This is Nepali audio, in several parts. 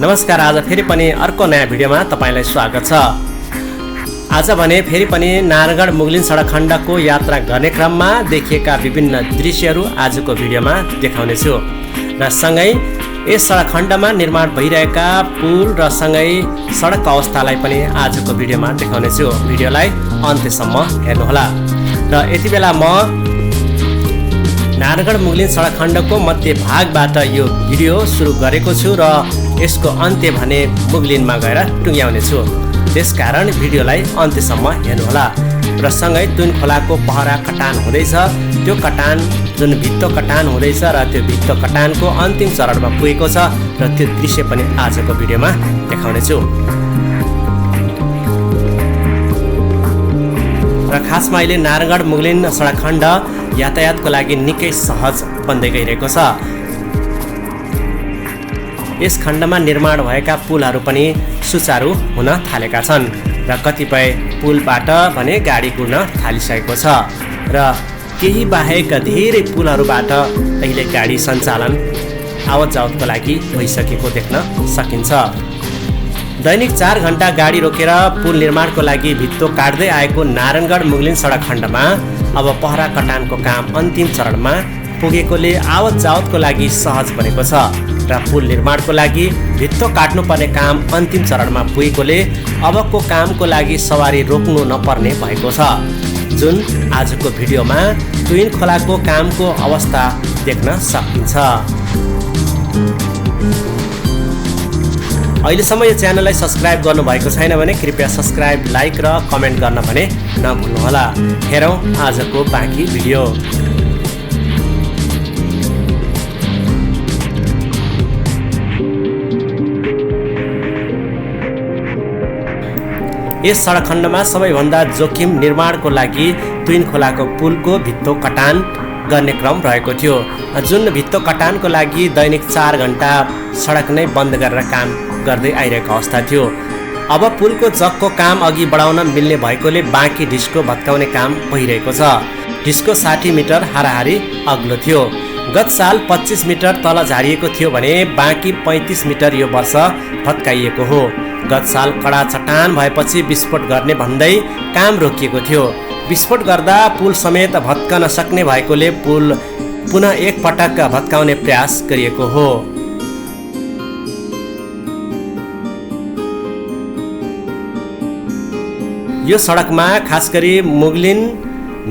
नमस्कार। आज फेरि पनि अर्को नयाँ भिडियोमा तपाईलाई स्वागत छ। आज भने फेरि पनि नारायणगढ मुगलिन सडक खण्डको यात्रा गर्ने क्रममा देखिएका विभिन्न दृश्यहरू आजको भिडियोमा देखाउने छु र सँगै यस सडक खण्डमा निर्माण भइरहेका पुल र सँगै सडकको अवस्थालाई पनि आजको भिडियोमा देखाउने छु। भिडियोलाई अन्त्यसम्म हेर्नुहोला। र यति बेला म नारायणगढ मुगलिन सडक खण्डको मध्य भागबाट यो भिडियो सुरु गरेको छु र यसको अन्त्य भने मुगलिनमा गएर टुङ्ग्याउने छु। त्यसकारण भिडियोलाई अन्त्यसम्म हेर्नुहोला। र सँगै तुन खोलाको पहरा कटान हुँदैछ। त्यो कटान जुन भित्तो कटान हुँदैछ र त्यो भित्तो कटानको अन्तिम चरणमा पुगेको छ र त्यो दृश्य पनि आजको भिडियोमा देखाउने छु। र खासमा अहिले नारायणगढ मुगलिन सडक खण्ड यातायातको लागि निकै सहज बन्दै गइरहेको छ। यस खण्डमा निर्माण भएका पुलहरू पनि सुचारू हुन थालेका छन् र कतिपय पुलबाट भने गाडी कुर्न थालिसकेको छ र केही बाहेक धेरै पुलहरूबाट अहिले गाडी सञ्चालन आवत जावतको लागि भइसकेको देख्न सकिन्छ। दैनिक 4 घण्टा गाडी रोकेर पुल निर्माणको लागि भित्तो काट्दै आएको नारायणगढ मुगलिन सडक खण्डमा अब पहरा कटानको काम अन्तिम चरणमा पुगेकोले आवत जावतको लागि सहज बनेको छ र पुल निर्माणको लागि भित्तो काट्नुपर्ने काम अन्तिम चरणमा पुगेकोले अबको कामको लागि सवारी रोक्नु नपर्ने भएको छ। जुन आजको भिडियोमा तुइन खोलाको कामको अवस्था देख्न सकिन्छ। अहिलेसम्म यो च्यानललाई सब्सक्राइब गर्नुभएको छैन भने कृपया सब्सक्राइब, लाइक र कमेन्ट गर्न भने नभुल्नुहोला। हेरौँ आजको बाँकी भिडियो। यस सडक खण्डमा सबैभन्दा जोखिम निर्माणको लागि तुइन खोलाको पुलको भित्तो कटान गर्ने क्रम रहेको थियो। जुन भित्तो कटानको लागि दैनिक 4 घण्टा सडक नै बन्द गरेर काम गर्दै आइरहेको अवस्था थियो। अब पुलको जगको काम अघि बढाउन मिल्ने भएकोले बाँकी ढिस्को भत्काउने काम भइरहेको छ। ढिस्को 60 मिटर हाराहारी अग्लो थियो। गत साल 25 मिटर तल झारिएको थियो भने बाँकी 35 मिटर यो वर्ष भत्काइएको हो। गत साल कडा चट्टान भएपछि विस्फोट गर्ने भन्दै काम रोकिएको थियो। विस्फोट गर्दा पुल समेत भत्कन सक्ने भएकोले पुल पुनः एक पटक भत्काउने प्रयास गरिएको हो। यो सडकमा खास गरी मुगलिन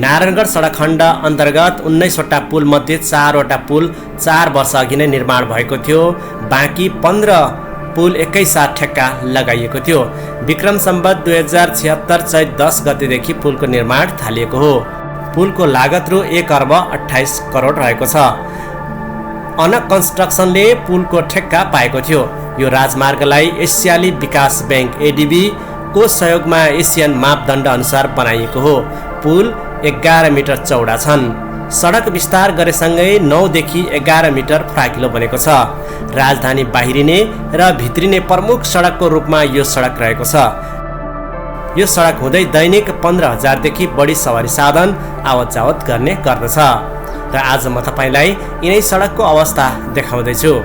नारायणगढ सडक खण्ड अन्तर्गत 19 वटा पुल मध्ये 4 वटा पुल 4 वर्ष अघि नै निर्माण भएको थियो। बाँकी 15 पुल एकैसाथ ठेक्का लगाइएको थियो। विक्रम सम्वत 2076 चैत 10 गतेदेखि पुलको निर्माण थालिएको हो। पुलको लागत रु 1 अर्ब 28 करोड रहेको छ। अन कन्स्ट्रक्सनले पुलको ठेक्का पाएको थियो। यो राजमार्गलाई एसियाली विकास बैंक ADB को सहयोगमा एसियन मापदण्ड अनुसार बनाइएको हो। पुल 11 मिटर चौडा छन्। सडक विस्तार गरेसँगै 9 देखि 11 मिटर फराकिलो बनेको छ। राजधानी बाहिरिने र भित्रिने प्रमुख सडकको रूपमा यो सडक रहेको छ। यो सडक हुँदै दैनिक 15,000 देखि बढी सवारी साधन आवत जावत गर्ने गर्दछ। र आज म तपाईलाई यिनै सडकको अवस्था देखाउँदैछु।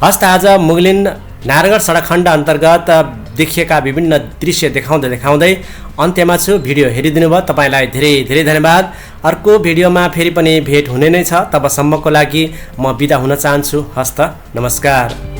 हस्त आज मुगलिन नारायणगढ सडक खण्ड अन्तर्गत देखिएका विभिन्न दृश्य देखाउँदै अन्त्यमा छु। भिडियो हेरिदिनु भयो तपाईँलाई धेरै धेरै धन्यवाद। अर्को भिडियोमा फेरि पनि भेट हुने नै छ। तबसम्मको लागि म बिदा हुन चाहन्छु। हस्त नमस्कार।